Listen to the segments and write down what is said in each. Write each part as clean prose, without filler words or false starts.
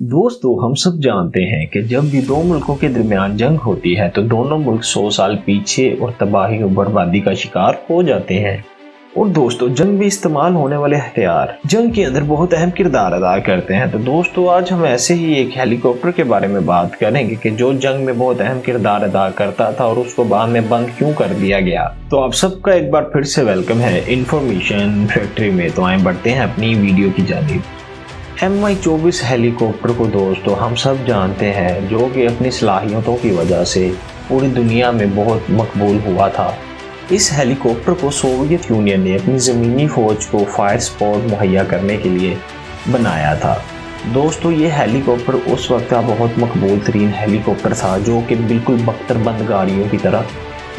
दोस्तों, हम सब जानते हैं कि जब भी दो मुल्कों के दरमियान जंग होती है तो दोनों मुल्क 100 साल पीछे और तबाही और बर्बादी का शिकार हो जाते हैं। और दोस्तों, जंग में इस्तेमाल होने वाले हथियार जंग के अंदर बहुत अहम किरदार अदा करते हैं। तो दोस्तों, आज हम ऐसे ही एक हेलीकॉप्टर के बारे में बात करेंगे कि जो जंग में बहुत अहम किरदार अदा करता था और उसको बाद में बंद क्यों कर दिया गया। तो आप सबका एक बार फिर से वेलकम है इंफॉर्मेशन फैक्ट्री में। तो आए बढ़ते हैं अपनी वीडियो की जानिब। MI-24 हेलीकॉप्टर को दोस्तों हम सब जानते हैं, जो कि अपनी सलाहियतों की वजह से पूरी दुनिया में बहुत मकबूल हुआ था। इस हेलीकॉप्टर को सोवियत यूनियन ने अपनी ज़मीनी फ़ौज को फायर सपोर्ट मुहैया करने के लिए बनाया था। दोस्तों, ये हेलीकॉप्टर उस वक्त का बहुत मकबूल तरीन हेलीकॉप्टर था, जो कि बिल्कुल बख्तरबंद गाड़ियों की तरह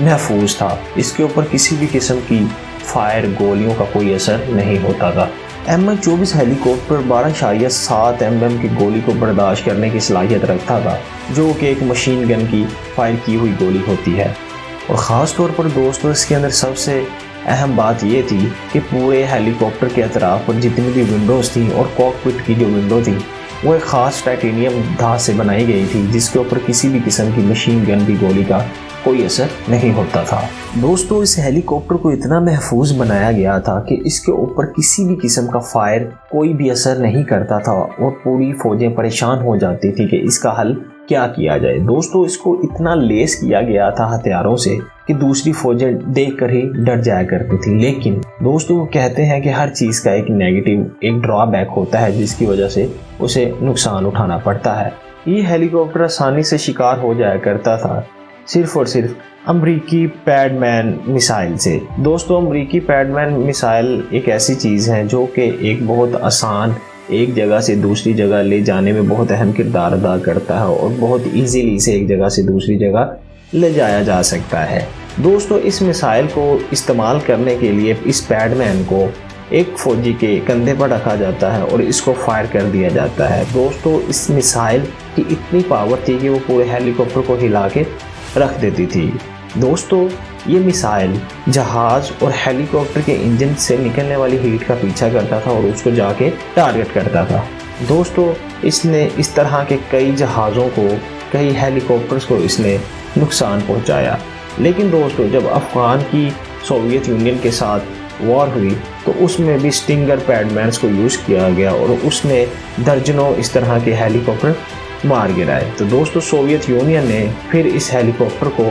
महफूज था। इसके ऊपर किसी भी किस्म की फायर गोलियों का कोई असर नहीं होता था। MI-24 हेलीकॉप्टर 12.7 mm की गोली को बर्दाश्त करने की सलाहियत रखता था, जो कि एक मशीन गन की फायर की हुई गोली होती है। और ख़ास तौर पर दोस्तों, इसके अंदर सबसे अहम बात ये थी कि पूरे हेलीकॉप्टर के अतराफ पर जितनी भी विंडोज़ थी और कॉकपिट की जो विंडो थी वो एक ख़ास टाइटेनियम धात से बनाई गई थी, जिसके ऊपर किसी भी किस्म की मशीन गन की गोली का कोई असर नहीं होता था। दोस्तों, इस हेलीकॉप्टर को इतना महफूज बनाया गया था कि इसके ऊपर किसी भी किस्म का फायर कोई भी असर नहीं करता था और पूरी फौजें परेशान हो जाती थी कि इसका हल क्या किया जाए। दोस्तों, इसको इतना लेस किया गया था हथियारों से कि दूसरी फौजें देखकर ही डर जाया करती थी। लेकिन दोस्तों, वो कहते हैं कि हर चीज़ का एक नेगेटिव, एक ड्रॉबैक होता है, जिसकी वजह से उसे नुकसान उठाना पड़ता है। ये हेलीकॉप्टर आसानी से शिकार हो जाया करता था सिर्फ और सिर्फ अमरीकी पैडमैन मिसाइल से। दोस्तों, अमरीकी पैडमैन मिसाइल एक ऐसी चीज़ है जो कि एक बहुत आसान एक जगह से दूसरी जगह ले जाने में बहुत अहम किरदार अदा करता है और बहुत इजीली से एक जगह से दूसरी जगह ले जाया जा सकता है। दोस्तों, इस मिसाइल को इस्तेमाल करने के लिए इस पैडमैन को एक फौजी के कंधे पर रखा जाता है और इसको फायर कर दिया जाता है। दोस्तों, इस मिसाइल की इतनी पावर थी कि वो पूरे हेलीकॉप्टर को हिला के रख देती थी। दोस्तों, ये मिसाइल जहाज़ और हेलीकॉप्टर के इंजन से निकलने वाली हीट का पीछा करता था और उसको जाके टारगेट करता था। दोस्तों, इसने इस तरह के कई जहाज़ों को, कई हेलीकॉप्टर्स को इसने नुकसान पहुंचाया। लेकिन दोस्तों, जब अफ़गान की सोवियत यूनियन के साथ वॉर हुई तो उसमें भी स्टिंगर पैडमैन्स को यूज़ किया गया और उसने दर्जनों इस तरह के हेलीकॉप्टर मार गिराए। तो दोस्तों, सोवियत यूनियन ने फिर इस हेलीकॉप्टर को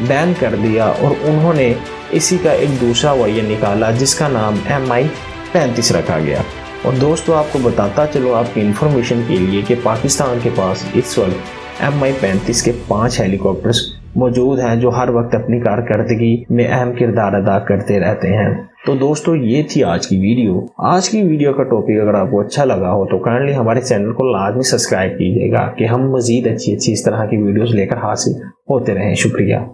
बैन कर दिया और उन्होंने इसी का एक दूसरा वर्जन निकाला जिसका नाम MI-35 रखा गया। और दोस्तों, आपको बताता चलो आपकी इन्फॉर्मेशन के लिए कि पाकिस्तान के पास इस वक्त MI-35 के 5 हेलीकॉप्टर्स मौजूद हैं, जो हर वक्त अपनी कारकर्दगी में अहम किरदार अदा करते रहते हैं। तो दोस्तों, ये थी आज की वीडियो। आज की वीडियो का टॉपिक अगर आपको अच्छा लगा हो तो काइंडली हमारे चैनल को लाजमी सब्सक्राइब कीजिएगा कि हम मज़ीद अच्छी इस तरह की वीडियोस लेकर हाजिर होते रहें। शुक्रिया।